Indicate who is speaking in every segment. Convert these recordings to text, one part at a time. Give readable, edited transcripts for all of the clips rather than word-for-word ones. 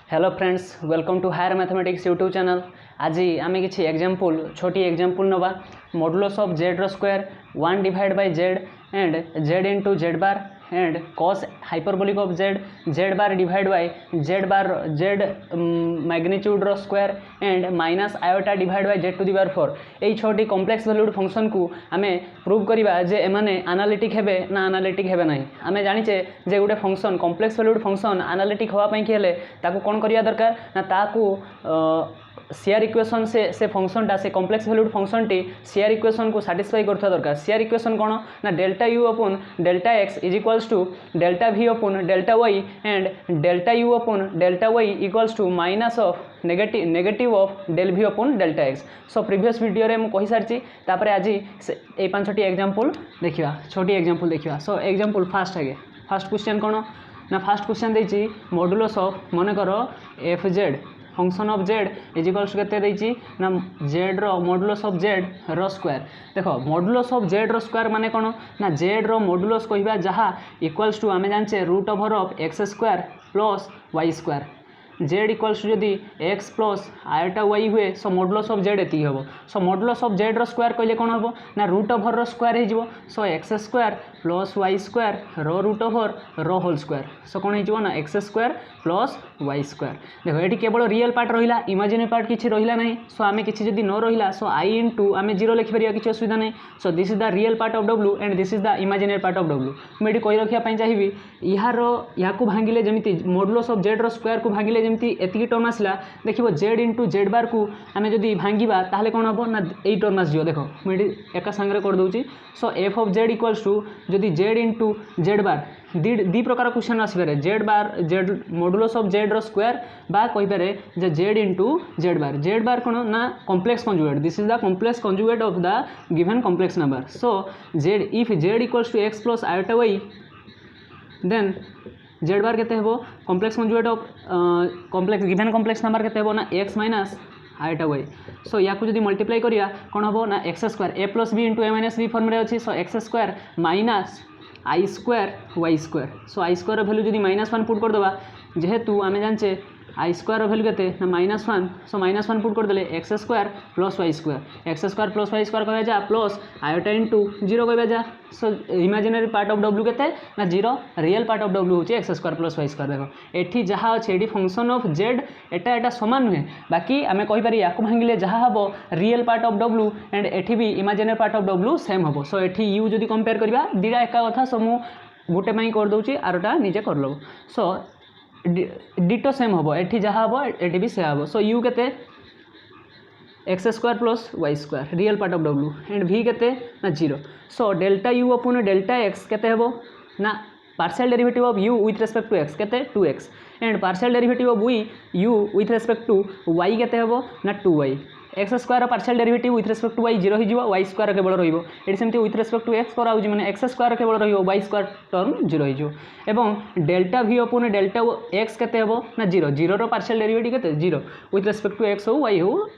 Speaker 1: Hello friends, welcome to higher mathematics YouTube channel. आज आम किसी एग्जाम्पल छोटी एग्जाम्पल नवा मॉडुलस ऑफ जेड रो square 1 divide by Z and Z into Z bar and cos hyperbolic of Z bar divide by Z magnitude रो square and minus iota divide by Z to the power 4 यही छोटी complex valued function को आमे prove करवा जे एमाने analytic हेबे ना analytic हेबे नहीं। आमे जानिचे जे गोटे function complex valued function analytic होवा पई कि हेले ताकू कोन करिया दरकार ना ताकू सीआर इक्वेशन से फंक्शन टा से कॉम्प्लेक्स वैल्यूड फंक्शन टी सीआर इक्वेशन को सैटिस्फाई करथा दरकार। सीआर इक्वेशन कोन ना delta you upon delta x is equals to delta V upon delta Y and delta you upon delta Y equals to minus of negative of del we upon delta x. So previous video रे मु कहि सारची तापर आज ए पांचटी example देखिबा छोटी example देखिबा। So example first question कोन ना फर्स्ट क्वेश्चन देछि मॉडुलस ऑफ मन करो F Z function of Z is equals to केते देछि ना जेड रो मॉडुलस ऑफ जेड रो स्क्वायर। देखो मॉडुलस ऑफ जेड रो स्क्वायर माने कोन ना जेड रो मॉडुलस कहबा जहा इक्वल्स टू आमे जानचे root over of x square plus Y square. Z equals to जदि एक्स प्लस आयोटा वाई हुए सो मॉडुलस ऑफ जेड एति हबो। सो मॉडुलस ऑफ जेड रो स्क्वायर कहले कोन हबो ना रूट ओवर रो स्क्वायर हे जिवो। So x square plus Y square रो रूट ओवर रो होल स्क्वायर। सो कोन हे जिवो ना x square plus Y square. देखो एटी केवल रियल पार्ट रहिला इमेजिनरी पार्ट किछि रहिला नहीं। सो आमे किछि जदि न रहिला सो आई इनटू आमे 0 लिखि परिया किछि असुविधा नहीं। So this is the real part of W and this is the imaginary part of W. मैं एटी कहि रखिया पई चाहिबी याको भांगिले जेमिति मॉडुलस ऑफ जेड रो स्क्वायर को भांगिले जेमिति एतिकी टर्म आसला देखिबो जेड इंटू जेड बार को आमे जदि भांगिबा ताहले कोन हबो ना एई टर्म आस जियो। देखो मैं एका संगे कर दोची। So F of Z equals to जदि जेड इंटू जेड बार दी प्रकार क्वेश्चन आसपे Z bar Z modulus of Z रो स्क्वायर बा कहि पारे जे जेड इंटू जेड बार कोन ना complex conjugate. This is the complex conjugate of the given complex number. So Z if Z equals to X plus iota Y then Z bar केते हेबो complex conjugate of complex given complex number केते हेबो ना x minus iota Y. सो या जदि multiply करिया कोन हेबो ना x square A plus B into A minus B form रे अछि। सो एक्स स्क्वायर माइनस आई स्क्वायर वाई स्क्वायर। सो आई स्क्वायर वैल्यू जदि -1 पुट कर दबा जेहेतु आमे जानचे आई स्क्वायर वैल्यू केते ना -1। सो -1 पुट कर देले X square plus Y square. X square plus Y square कहबा जा प्लस आयोटा इंटू 0 कहबा जा। So imaginary part of W केते ना 0 रियल पार्ट ऑफ डब्ल्यू होची X square plus Y square. देखो एठी जहा अछि एठी फंक्शन ऑफ जेड एटा समान नुहे बाकी आमे कहि पारि याको भांगिले जहा हबो real part of W and एठी भी imaginary part of W same हबो। सो एठी यू जदि कंपेयर करबा दिडा एका कथा। सो मु गोटे पई कर दोची आरोटा निजे कर लो। सो डिटो सेम हबो एठी जहा हबो एठी भी से हबो। सो यू केते X square plus Y square real part of W and V केते ना 0। So delta you upon delta x केते हेबो ना partial derivative of you with respect to X केते 2x and partial derivative of you with respect to Y केते हेबो ना 2y। X square partial derivative with respect to Y 0 हो Y square केवल रहिबो एटी सेमती विथ रेस्पेक्ट टू एक्स करा होजी माने एक्स स्क्वायर केवल रहिबो वाई स्क्वायर टर्म 0 हो एवं delta V upon delta x केते हेबो ना 0 रो पार्शियल डेरिवेटिव केते 0 विथ रेस्पेक्ट टू एक्स हो वाई हो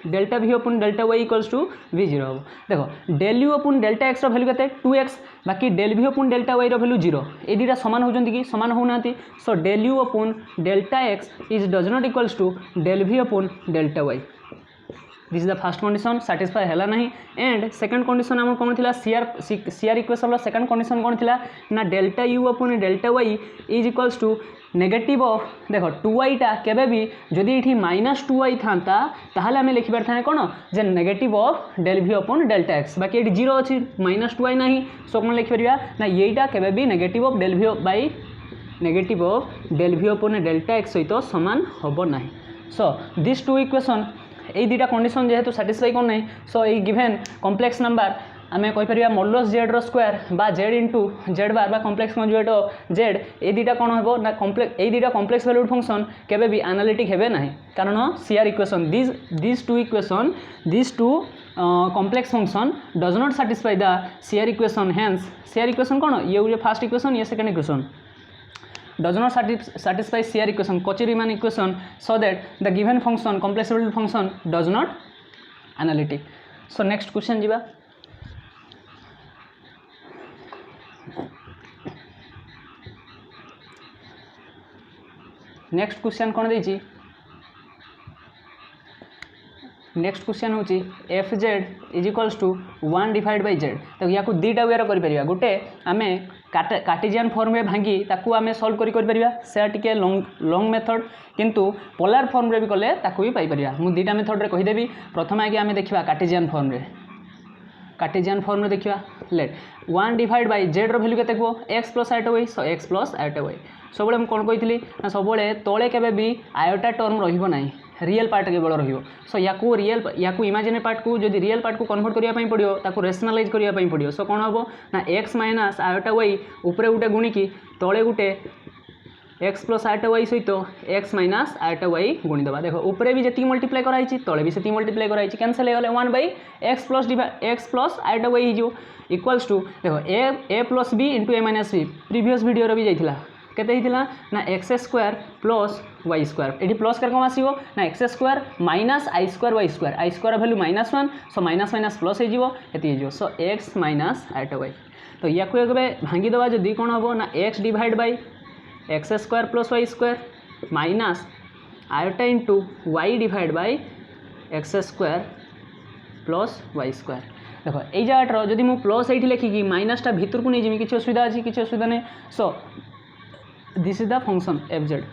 Speaker 1: delta V upon delta Y equals to V 0 हो। देखो del you upon delta X रो वैल्यू केते 2x बाकी del we upon delta Y रो वैल्यू 0 ए दिटा समान होजंती कि समान होनांती। So del you upon delta x is does not equals to del we upon delta Y. This is the first condition satisfy हैला नहीं एंड सेकंड कंडीशन हम कोन थिला सीआर इक्वेशन रो सेकंड कंडीशन कोन थिला ना delta you upon delta Y is equals to negative of देखो 2y टा केबे भी जदि एठी -2y थांता ताहले हमें लिखि परथाने कोन जे negative of del we upon delta X बाकी एठी 0 अछि -2y नाही। सो कोन लिखि परिया ना एटा केबे भी negative of del V by negative of del we upon delta X सहित समान होबो नाही। सो दिस टू इक्वेशन ए दुटा कंडीशन जेहेतु सैटिस्फाई कर नहीं। सो ये गिवन कॉम्प्लेक्स नंबर आमे कहि परिया मॉडुलस जेड रो स्क्वायर बा जेड इंटू जेड बार बा complex conjugate of Z A दुटा कोन हेबो ना कॉम्प्लेक्स ए दुटा कॉम्प्लेक्स वैल्यूड फंक्शन केबे भी एनालिटिक हेबे नाही कारण CR equation this two complex function does not satisfy the CR equation. Hence CR equation कोन ये फर्स्ट इक्वेशन ये second equation does not satisfy CR equation Cauchy-Riemann equation so that the given function complex valued function does not analytic. So next question jiba next question कौन देछि next question हूँ F Z is equals to 1 divide by Z. तो या दुईटा वे कर गोटे आम Cartesian form में भांगी ताकू आम सॉल्व कर टे लॉन्ग मेथड किंतु पोलार फॉर्म रे भी कले ताकू भी पाइपर मुझे दुईटा मेथड रे कहीदेवी। प्रथम आगे आम देखा कार्टेशियन फॉर्म रे देखा लेट 1 डिवाइड बाय जेड रो वैल्यू केते X plus iota Y. So X plus iota Y सब मुझे कौन कही ना सब तले के भी आयोटा टर्म रही रियल पार्ट केवल रहियो। सो या इमेजिनरी पार्ट को जब रियल पार्ट को कन्वर्ट करने पड़ो ताको रेशनलाइज करने पड़ो। सो कौन हम ना एक्स माइनस आयोटा वाई उपरे गोटे गुणिकी तले गोटे एक्स प्लस आयोटा वाई सहित एक्स माइनस आयोटा वाई गुणीदेवा। देखो उपरे भी जी मल्टीप्लाई कराई तले भी से मल्टीप्लाई कराई कैंसल हो गले 1 by X plus iota Y हो इक्वल्स टू देखो A plus B into A minus B previous video भी जाइला केते हिथिला ना x square plus Y square ये प्लस कर कम आसो ना एक्स स्क्वायर माइनस आई square value -1 so minus minus plus हो so X minus iota Y. तो या भांगी देवा जदि कौन हम ना x divide by x square plus Y square minus iota into Y divide by x square plus Y square. देखो ये जगह जदि मुझे प्लस ये लिखिकी माइनसटा भितर को नहीं जिमी किसी असुविधा अच्छी किसी असुविधा नहीं। So this is the function F Z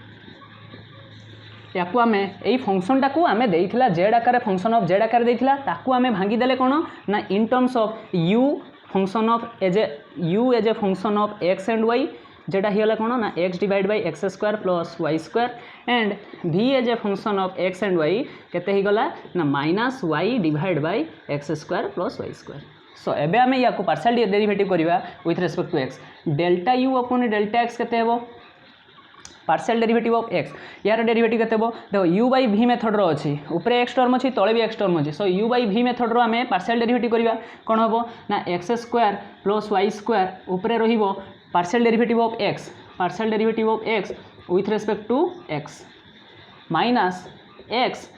Speaker 1: या आम यही फंक्शनटा को आम देइथिला जेड आकार फंक्शन ऑफ जेड आकार देइथिला ताकू आम भांगीदेले कौन ना in terms of U function of as a function of x and Y जेटा ही कौन ना x divide by x square plus Y square and भी as a function of x and Y केते ही गला ना minus y divide by x square plus Y square. So एबे आम या पार्शियल डेरिवेटिव करवा with respect to X delta you upon delta x केते हेबो पार्शियल डेरिवेटिव ऑफ एक्स यार डेरिवेटिव केते हेबो देखो यू बाई भी मेथड रो अछि ऊपरे एक्स टर्म अछि तळे भी एक्स टर्म अछि। सो यू बाई भी मेथड रो आम पार्शियल डेरिवेटिव करवा कौन हम ना x square plus Y square ऊपरे रहिबो partial derivative of x with respect to x minus x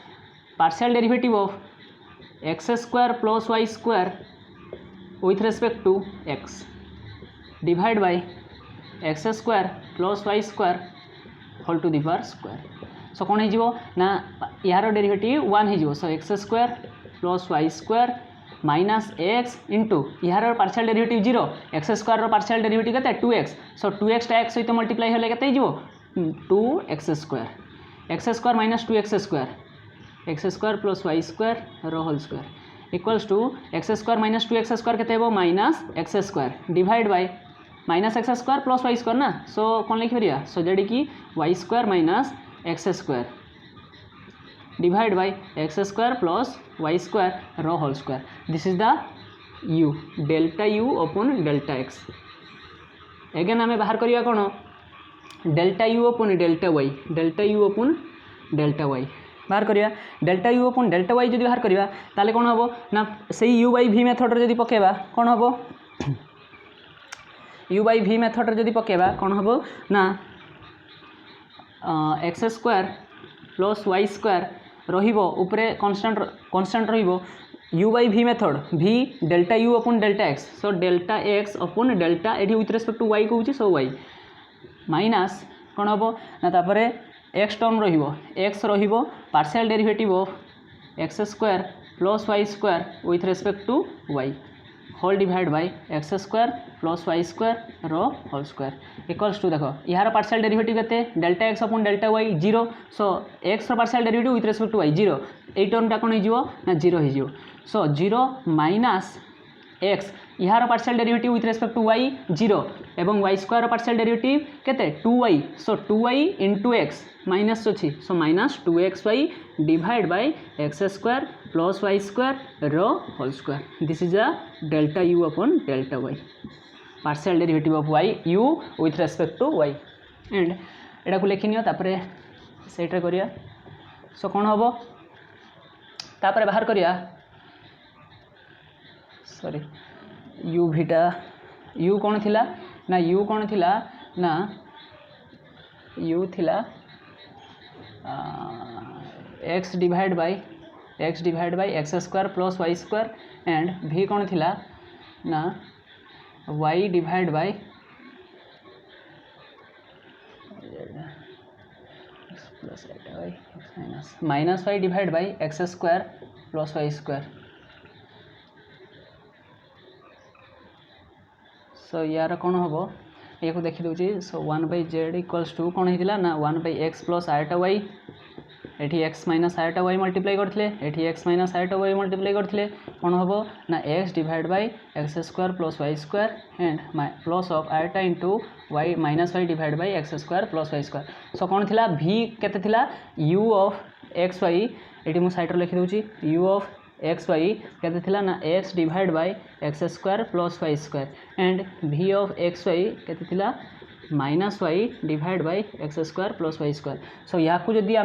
Speaker 1: partial derivative of x square plus Y square with respect to x divide by x square plus Y square whole to the power square. So कौन हो ना यार derivative 1 हो। So x square plus Y square minus x into यार partial derivative 0 x square partial derivative के 2x। सो 2x टा x सहित multiply हेले केते हो 2x square minus 2x square plus Y square रो whole square equals to X square minus 2x square केते हो minus x square divide by minus x square plus Y square ना। So कौन लिखिपर सो जेडी कि Y square minus x square divide by x square plus Y square रो whole square this is the U delta you upon delta X. Again आम बाहर करवा कौन delta you upon delta Y बाहर करवा delta U upon delta Y जब बाहर करवा ताले कौन हम ना से यू बाई भी मेथड रे जब पकेबा कौन हम यू बाई भी मेथड रे जब पकेबा कौन हम ना x square plus Y square रहिबो ऊपरे कांस्टेंट रहिबो यू बाई भी मेथड भी delta you upon delta x. So delta x upon delta ये विथ रेस्पेक्ट टू वाई कहूँ सो वाई माइनस कौन हम ना तापर एक्स टर्म रहिबो एक्स रहिबो partial derivative of x square plus Y square with respect to y whole divide by x square plus Y square रो whole square equals to देखो यार पार्शियल डेरिवेटिव केते delta x upon delta Y 0। So X रो partial derivative with respect to Y 0 ए टर्मटा कौन हो ना 0 हो। सो 0 माइनस एक्स यार partial derivative with respect to Y 0 एवं वाई स्क्वायर पार्शियल डेरिवेटिव केते 2y। सो 2y इंटू एक्स माइनस अच्छी so minus 2xy divide by x square plus Y square रो whole square this is a delta you upon delta Y partial derivative of Y U with respect to Y and एटा को लिखि neo तापरे सेटा करिया। So कौन हम तापरे बाहर करिया सॉरी यू भीटा यू कौन थिला ना यू कौन थिला ना यू थिला x divide by x square plus Y square and v कौन थिला ना y divide by plus iota by x minus y divide by x square plus Y square. So यार कौन हम ये देखीदे। सो 1/z इक्वल्स टू कौन होता ना 1/x plus iota y at x minus iota y multiply करते at x minus iota y multiply करते कौन हम ना x divide by x square plus Y square and plus of iota into y minus y divide by x square plus Y square. So कौन थी भी केते you of x y ये मुझे सैड्रे लिखिदे यू ऑफ एक्स वाई केते ना x divide by x square plus Y square and v of x y केते minus y divide by x square plus Y square. So या जदि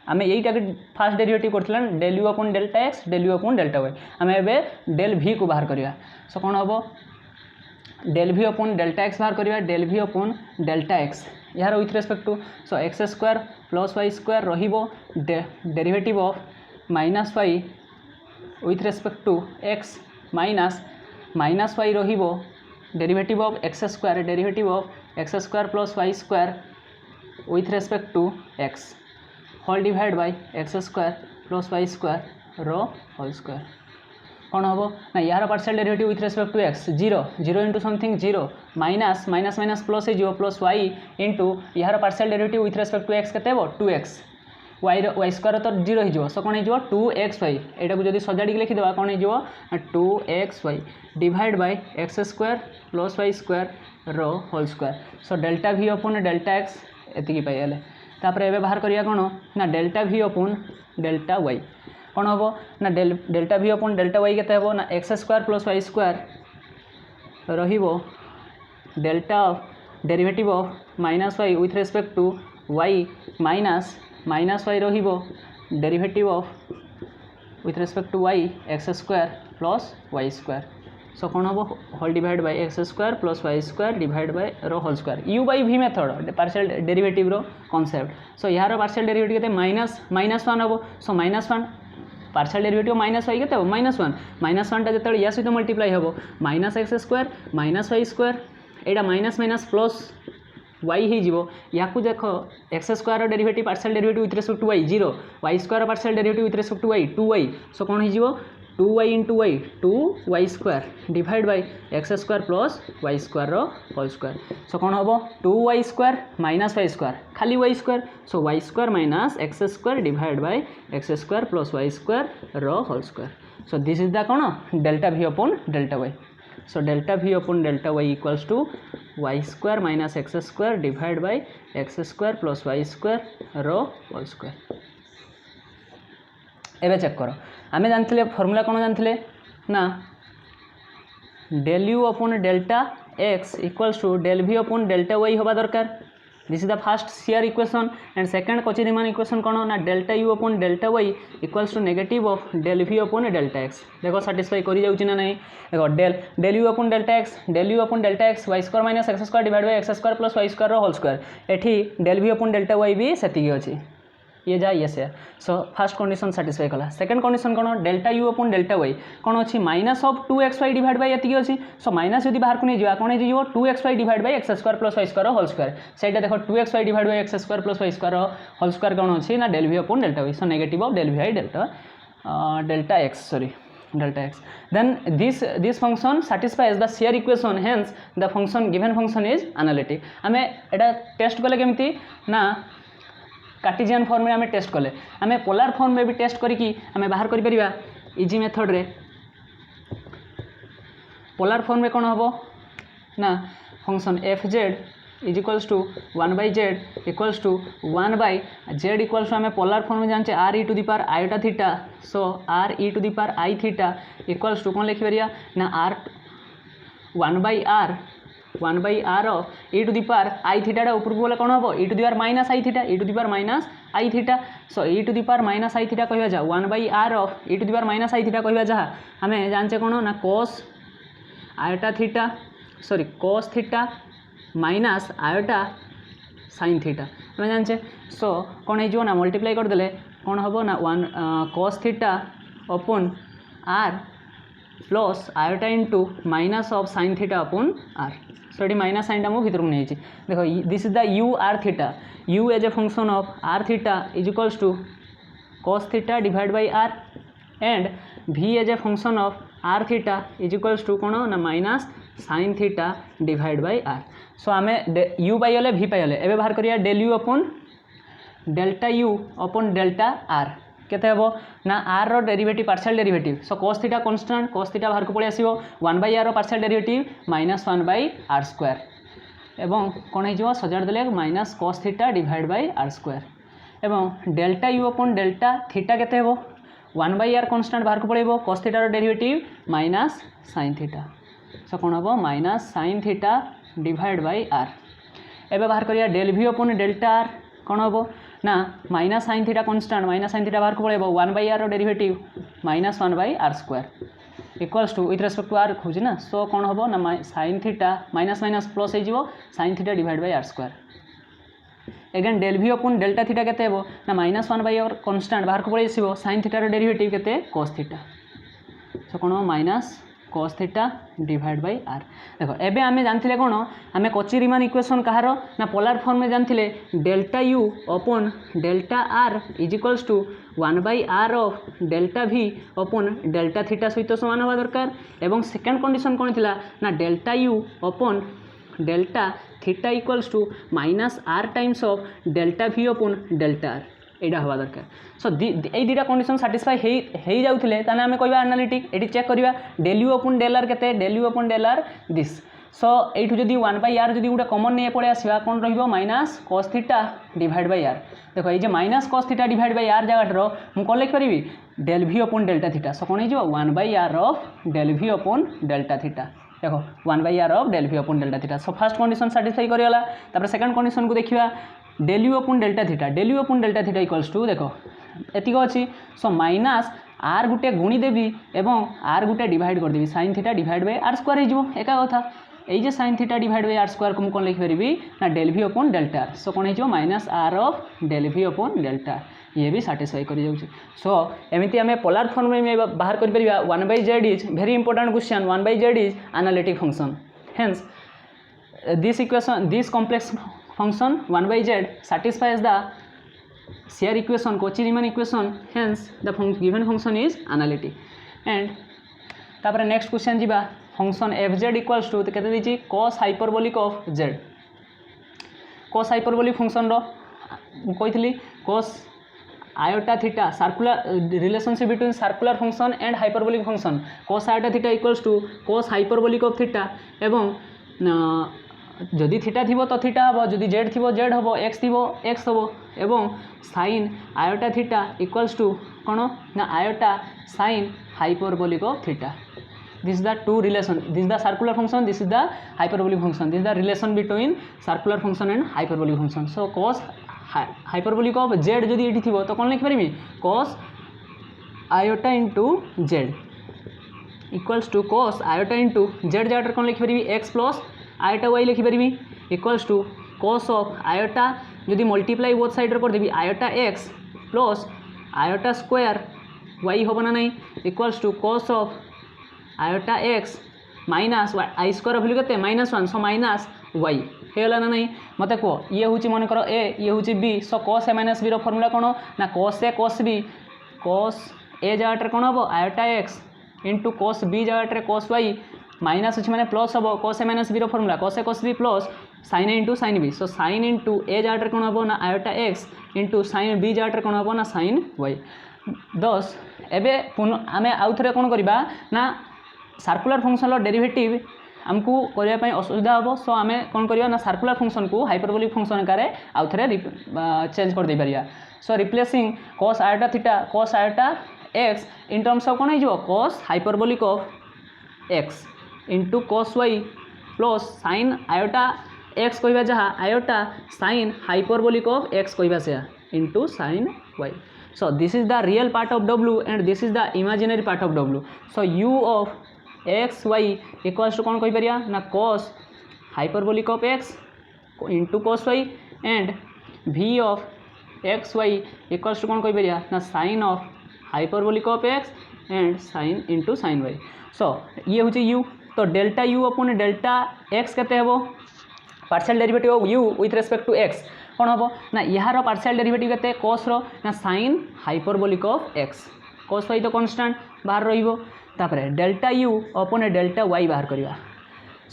Speaker 1: आम यहीटा फास्ट डेरिवेटिव करथिला del you upon delta x del you upon delta y आम एवं del भी को बाहर करिया। सो कौन हम डेल भी अपॉन डेल्टा एक्स बाहर करिया डेल भी अपॉन डेल्टा एक्स यार with respect to so x square plus Y square रहिबो derivative of minus y with respect to x minus minus y रहिबो derivative of x square plus Y square with respect to x whole divide by x square plus Y square रो whole square. कौन हम ना यार partial derivative with respect to x zero zero into something zero minus minus minus plus हो plus Y into यार partial derivative with respect to X के 2x Y square तो zero हो सो कौन हो 2xy यहाँ को जब सजाड़ी लिखिदेवा कौन हो 2xy divide by x square plus Y square रो होल स्क्वायर। सो डेल्टा भी अपॉन डेल्टा एक्स एतिकी पाइले तापर एबे बाहर करिया कौन ना डेल्टा भी अपॉन डेल्टा वाई कौन हम ना डेल्टा भी अपॉन डेल्टा वाई केते हो ना x square plus Y square रहिबो delta of derivative of minus y with respect to y minus minus y रहिबो derivative of with respect to y x square plus Y square. So कौन हम whole divide by x square plus Y square divide by रो whole square u by भी method partial derivative रो concept. So यार partial derivative के minus one हम so -1 partial derivative minus y के -1 -1टा जो या सहित मल्टीप्लाई हम minus x square minus y square यहाँ माइनस माइनस प्लस वाई हो या देख x square derivative partial derivative with respect to y zero y square partial derivative with respect to y 2y। So कौन हो 2y into y 2y square divide by x square plus Y square रो whole square. So कौन हम 2y square minus y square खाली y square so y square minus x square divide by x square plus Y square रो whole square. So this is the कौन delta भी upon delta y. So delta भी upon delta Y equals to y square minus x square divide by x square plus Y square रो whole square. एबे check कर आमे जानथिले formula कौन जानथिले ना del you upon delta x equals to del भी अपॉन डेल्टा वाई होगा दरकार। This is the first CR equation and second Cauchy Riemann equation कौन ना delta you upon delta Y equals to negative of del भी upon delta X. देखो satisfy करी जाउची ना नहीं देखो del you upon delta X Y square minus x square divide by x square plus Y square whole square एठी del भी upon delta Y भी सेतिकी अछि ये जा ये से। सो फर्स्ट कंडीशन साटिस्फाई कला। सेकंड कंडीशन कौन delta you upon delta y कौन अच्छी minus of 2xy divide by एतिकी अच्छी। सो माइनस यदि बाहर को नहीं जा कौन हो 2xy divide by x square plus Y square whole square सहीटा देखो 2xy divide by x square plus Y square whole square कौन अच्छी ना डेल भी upon delta y. So negative of del v आई delta x sorry delta x then this function satisfies the shear equation hence the function given function is analytic। आमे एटा test कले केमती ना Cartesian form में आमे test कले आमे polar form में भी टेस्ट करिकी आमे बाहर करि परिबा इजी मेथड रे। पोलर फॉर्म में कौन हम ना function F Z is equals to 1/z equals to 1/z equals to आम पोलर फॉर्म में जानते r e to the power iota theta. So r e to the power i theta equals to कौन लिखिपर ना r 1/r of e to the power i theta ऊपर को कौन हम e to the power minus i theta e to the power minus i theta. So e to the power minus i theta कह जा 1/r of e to the power minus i theta कह जहाँ आम जानते कौन ना cos iota theta sorry cos theta minus iota sine theta आम जानचे। सो कौन हो ना मल्टीप्लाई करदे कौन हम ना 1 cos theta upon r plus iota into minus of sine theta upon r. So so ये माइनस साइनटा मुझे भितर को नहीं देखो this is the u r theta u as a function of r theta is equals to cos theta divide by r and v as a function of r theta is equals to कौन ना minus sine theta divide by r so आम u पाइले v पाइले एवं बाहर करिया del you upon delta you upon delta R केते हेबो ना आर रो derivative partial derivative so cos theta constant cos theta बाहर को पळे आसीबो 1/r रो पार्शियल डेरिवेटिव -1/r² एवं कौन हो सजाड़ देले minus cos theta divide by r² एवं delta you upon delta theta केते हेबो 1/r कांस्टेंट बाहर को पळेबो cos थीटा रो derivative minus sin theta so कौन हेबो minus sin theta divide by r एबे बाहर करिया del v upon delta r कौन हेबो ना minus sine theta constant minus sine theta बाहर को पळेबो 1/r रो derivative -1/r² equals to with respect to are खोज ना सो कौन हम ना sine theta minus minus plus हो sine theta divide by r² again del v upon delta theta केते हेबो ना -1/r कांस्टेंट बाहर को पळे आसीबो साइन थीटा रो डेरिवेटिव केते cos थीटा सो कौन हम minus cos theta divide by r देखो एबे आमे जानथिले कोन आमे कॉची रीमान इक्वेशन कहार ना पोलर फॉर्म में जानथिले delta u upon delta r is equals to 1/r of delta v upon delta theta सहित समान होवा दरकार एवं सेकंड कंडीशन कोन थिला ना delta u upon delta theta equals to -r times of delta v upon delta r एटा हवा दरकार सो ए दुटा कंडीशन साटिस्फाई हो जाउथिले ताने आमे कहबा एनालिटिक एटी चेक करिया del you upon del r केते del you upon del r this so एठू जदी 1/r जदी गोटे कॉमन नहीं पळे आसीबा कोन रहिबो minus cos theta divide by r देखो ये minus cos theta divide by r जगह रो मु कोन लिख परिबी del v upon delta theta so कोन हे जो 1/r of del v upon delta theta देखो 1/r of del v upon delta theta so first condition satisfy करियला तापर सेकंड कंडीशन को देखिबा del you upon delta theta equals to देखो एतिक अच्छी सो माइनस आर गुटे गुणी देवी एवं आर गुटे डिवाइड कर देवी sine theta divide by r² हो एका कथा ये sign theta divide by r² को मुझे लिखिपारि ना del v upon delta r so कौन हो minus r of del v upon delta ये भी साटिस्फाई कर जाउछि सो एमिति आमे पोलर फॉर्म में बाहर कर परिबा 1/z is very important question 1/z is analytic function hence this equation this complex function 1/z satisfies the shear equation Cauchy-Riemann equation hence the given function is analytic and तापर next question जीवा function fz equals to केते दिछि cos hyperbolic of z cos hyperbolic function रो कहितली cos iota theta circular relationship between circular function and hyperbolic function cos iota theta equals to cos hyperbolic of theta एवं जदि theta थी तो theta हम जदि जेड थी जेड हम एक्स थी एक्स हम एवं sine iota theta equals to कौन ना iota sine hyperbolic of theta this is the two relation this is the circular function this is the hyperbolic function this is the relation between circular function and hyperbolic function so cos hyperbolic of Z जदि ये थी तो कौन लिखिपारि cos iota into Z equals to cos iota into Z जगह कौन लिखिपारि X plus iota Y लिखिपारि equals to cos of iota जदि मल्टीप्लाई बोथ साइड कर देवी iota x plus iota square y हम ना नहीं equals to cos of iota x minus I square value के -1 सो माइनस वाई होगा ना नहीं मत कह ये हूँ मन कर ए ये हूँ B so cos a minus B formula कौन ना cos a cos b cos a जगह कौन हम iota x into cos b जगह cos वाई माइनस अच्छे मैंने प्लस हम cos a minus B formula cos a cos b plus sin a into sin b so sin into a जगह कौन हम ना iota x into sin b जगह कौन हम ना sin y 10 एवं आम आउ थे कौन करवा ना सर्कुलर फंक्शन डेरिवेटिव आमको करने असुविधा हम सो आम कौन करवा ना सर्कुलर फंक्शन को हाइपरबोलिक फंक्शन कार आउ थे चेंज कर दे पारिया so replacing cos iota x in terms of कौन हो cos hyperbolic of x into cos y plus sine iota x कहवा जहाँ iota sine hyperbolic of x कहवा से into sine y so this is the real part of w and this is the imaginary part of w so u of x y equals to कौन कही पारिया ना cos hyperbolic of x into cos y and v of x y equals to कौन कही पारिया ना sine of hyperbolic of x and sine into sine y so ये हूँ u तो delta you upon delta x केते हेबो partial derivative of you with respect to x कौन हम ना यार पार्शियल डेरिवेटिव केते cos रो ना sin hyperbolic of x cos y तो कांस्टेंट बाहर रहिबो तापरे delta you upon delta y बाहर करिया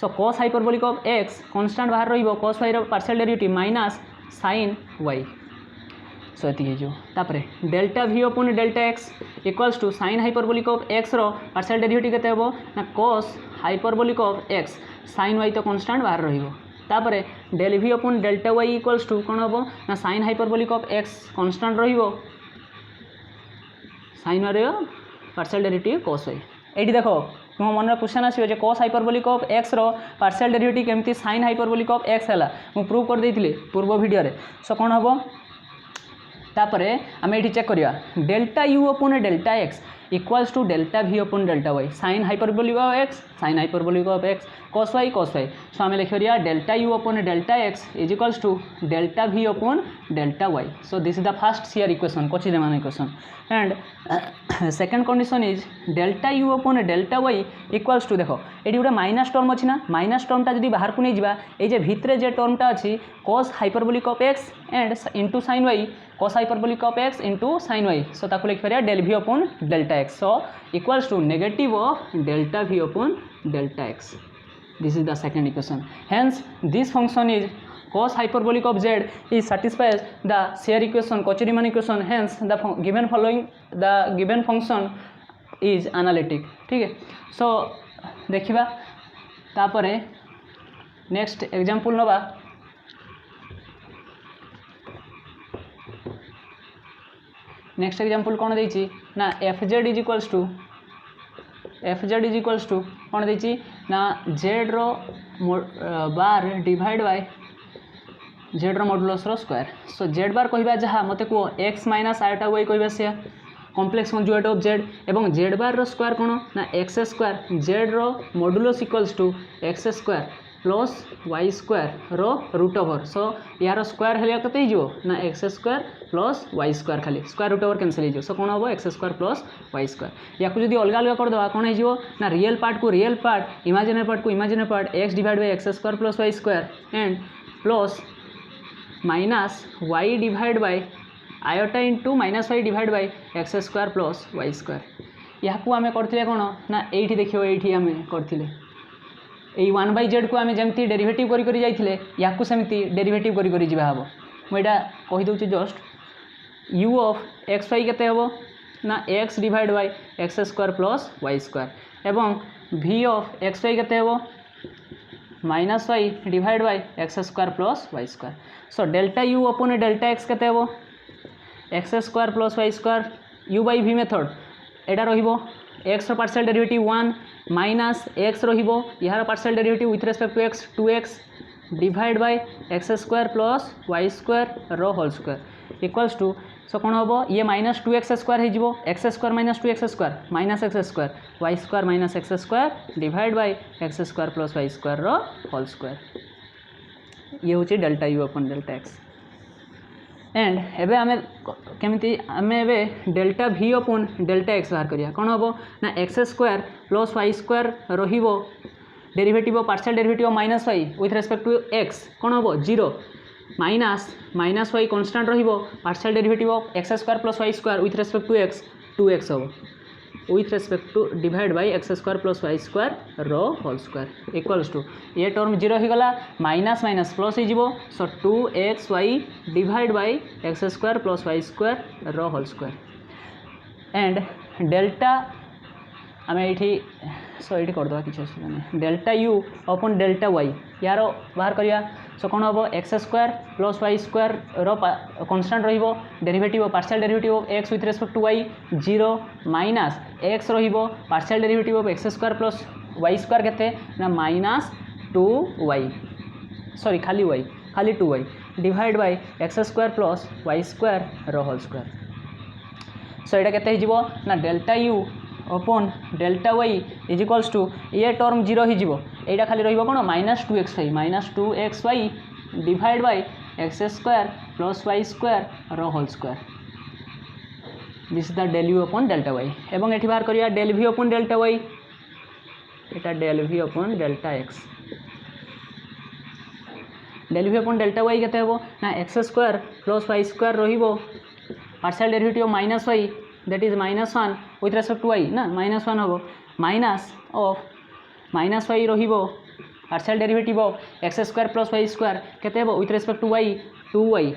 Speaker 1: so cos hyperbolic of x constant बाहर रहिबो cos y रो partial derivative minus sin y so एति जो तापरे delta v upon delta x equals to sin hyperbolic of x रो पार्शियल डेरिवेटिव केते हेबो ना cos hyperbolic of x sin y तो कांस्टेंट बाहर रहिबो तापरे del v upon delta y equals to कौन हम ना sin hyperbolic of x constant रहिबो sin y रो पार्शियल डेरिवेटिव cos y एठी देखो तुम मन क्वेश्चन आसो जे cos हाइपरबोलिक ऑफ x रो पार्शियल डेरिवेटिव केमती sin हाइपरबोलिक ऑफ x हला मु प्रूव कर देथिले पूर्व वीडियो रे सो कौन हम तापरे आम ये चेक करिया delta you upon delta x equals to delta v upon delta y sin hyperbolic of x sin hyperbolic of x cos y so आम लिख दिया delta you upon delta x is equals to delta v upon delta y so this is the first CR equation Cauchy Riemann equation and second condition is delta you upon delta y equals to देखो ये गोटे minus term अच्छी ना minus टर्मटा जब बाहर को नहीं जावा ये भितरे जे टर्मटा अच्छी cos hyperbolic of x and into sin y cos hyperbolic of x into sin y so ताको लिख पारिया del v upon delta x so equals to negative of delta v upon delta x this is the second equation hence this function is cos hyperbolic of z is satisfies the shear equation Cauchy-Riemann equation hence the given function is analytic ठीक है सो देखिबा तापरे next example नबा next example कौन देछि ना fz is equals to कौन देछि ना z रो बार डिवाइड बाय z रो मॉडुलस रो स्क्वायर सो z बार कहबा जहा मते को x माइनस आयोटा y कहबा से कॉम्प्लेक्स कंजुगेट ऑफ z एवं z बार रो स्क्वायर कोन ना x स्क्वायर z रो modulus equals to x square plus y square रो रूट ओवर सो यार स्क्वायर हेलिया कते हिजो ना x square plus y square खाली स्क्वायर रूट ओवर कैंसिल हिजो सो कोन होबो x square plus y square या को जदी अलग अलग कर दवा कोन हिजो ना रियल पार्ट को रियल पार्ट इमेजिनरी पार्ट को imaginary part x divide bye x square plus y square and plus minus y divide by iota into minus y divide by x square plus y square या को आमे करथिले कोन ना एठी देखियो एठी आमे करथिले এই 1/z को आम जमी डेरिवेटिव करी जाइए या सेमती डेरिवेटिव करी जा हम मुझा कहीदे just u of x y केते हम ना x divide by x square plus Y square एवं v ऑफ एक्स वाई केते हम minus y divide by x square plus Y square so delta u upon delta x केते हम x square plus Y square u by v method एटा रहिबो x रो partial derivative 1 minus x रहिबो यार partial derivative with respect to x 2x divide by x square plus Y square रो whole square equals to so कौन हम ये minus 2x square हो x square minus 2x square minus x square y square minus x square divide by x square plus Y square रो whole square ये हूँ delta you upon delta x and एबे आमे केमिति आमे एबे delta v upon delta x बाहर करिया कोन होबो ना x square plus y square रहिबो derivative of partial derivative of minus y with respect to x कोन होबो 0 माइनस y कांस्टेंट रहिबो partial derivative of x square plus y square with respect to x 2x होबो with respect to divide by x square plus Y square रो whole square equals to ये term 0 हो गला minus minus plus हो so 2xy divide by x square plus Y square रो whole square and delta आम ये so ये करदे किसी असुविधा नहीं delta you upon delta y यार बाहर करिया सो कौन हम x square plus Y square रो कन्स्टांट रहिबो derivative partial derivative of x with respect to Y 0 minus x रहिबो partial derivative of x square plus Y square केते ना माइनस 2y सॉरी खाली 2y divide by x square plus Y square रो whole square सो यहाँ केते हिजिबो ना delta you upon delta Y is equals to ये टर्म 0 हो यहाँ खाली रहिबो कोन minus 2xy divide by x square plus Y square रो whole square this is the del you upon delta y एवं ये बाहर करिया del v upon delta y एटा del v upon delta x del v upon delta y केते हेबो ना x square plus Y square रहिबो partial derivative minus y that is -1 with respect to y ना -1 हेबो माइनस ऑफ माइनस वाई रहिबो partial derivative of x square plus Y square केते हेबो with respect to y 2y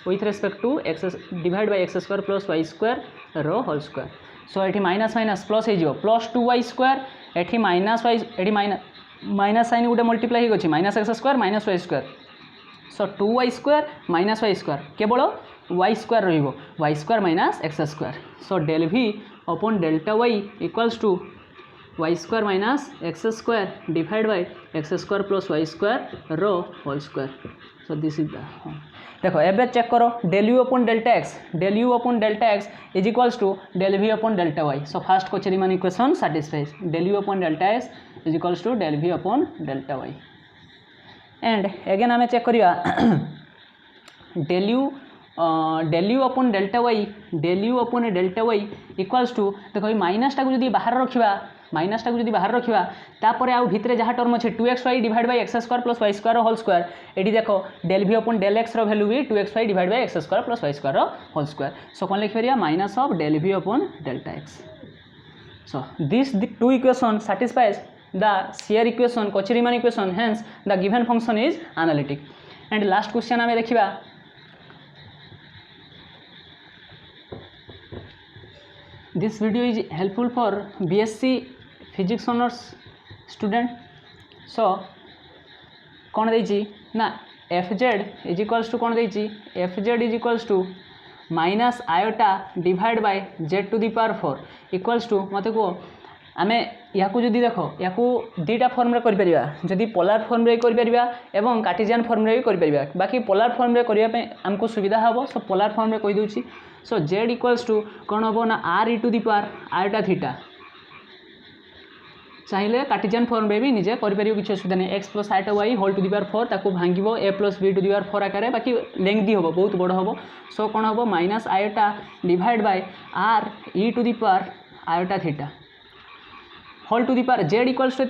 Speaker 1: with respect to x divided by x square plus y square रो whole square so एठी minus minus plus हो plus 2y square एठी minus y एठी minus sign गोटे multiply हो minus x square minus y square so 2y square minus y square केवल y square रहिबो y square minus x square so del v upon delta y equals to y square minus x square divide by x square plus Y square रो whole square so this is the देखो एबे check करो del you upon delta x is equals to del we upon delta y so first question मान equation satisfies del you upon delta x is equals to del we upon delta Y and again आम check करिया del you upon delta Y equals to देखो minus टाक जब बाहर रखा minus टाक जब बाहर रखा तापर आउ भितर जहाँ टर्म अच्छे 2xy divide by x square plus Y square whole square ये देख del we upon del x value भी 2xy divide by x square plus Y square whole square so कौन लिखिपर minus of del we upon delta x so this two equation satisfies the shear equation Cauchy-Riemann equation hence the given function is analytic and last question आम देखा this video is helpful for BSc Physics Honours student so कौन देछि ना fz is equals to कौन देछि fz is equals to minus iota divide by z to the power 4 equals to मत को आम या जदि देख या दुईटा फर्म रे करिपरिबा जदि पोलार फर्म रे करिपरिबा एवं कार्टेशियन फर्म रे भी करिपरिबा बाकी पोलार फर्म रे करिया पे हमको सुविधा हबो सो पोलार फर्म रे कहि दोछि सो z इक्वल्स टू कौन हम ना r e to the power iota theta चाहिए कार्टेशियन फॉर्म रे भी निजे करिपरियो किछि असुविधा नहीं x plus iota y whole to the power 4 ताकू भांगिबो a plus b to the power 4 आकार बाकी लेंथी हम बहुत बड़ हम सो कौन हम minus iota divide by r e to the power iota theta whole to the power z equals to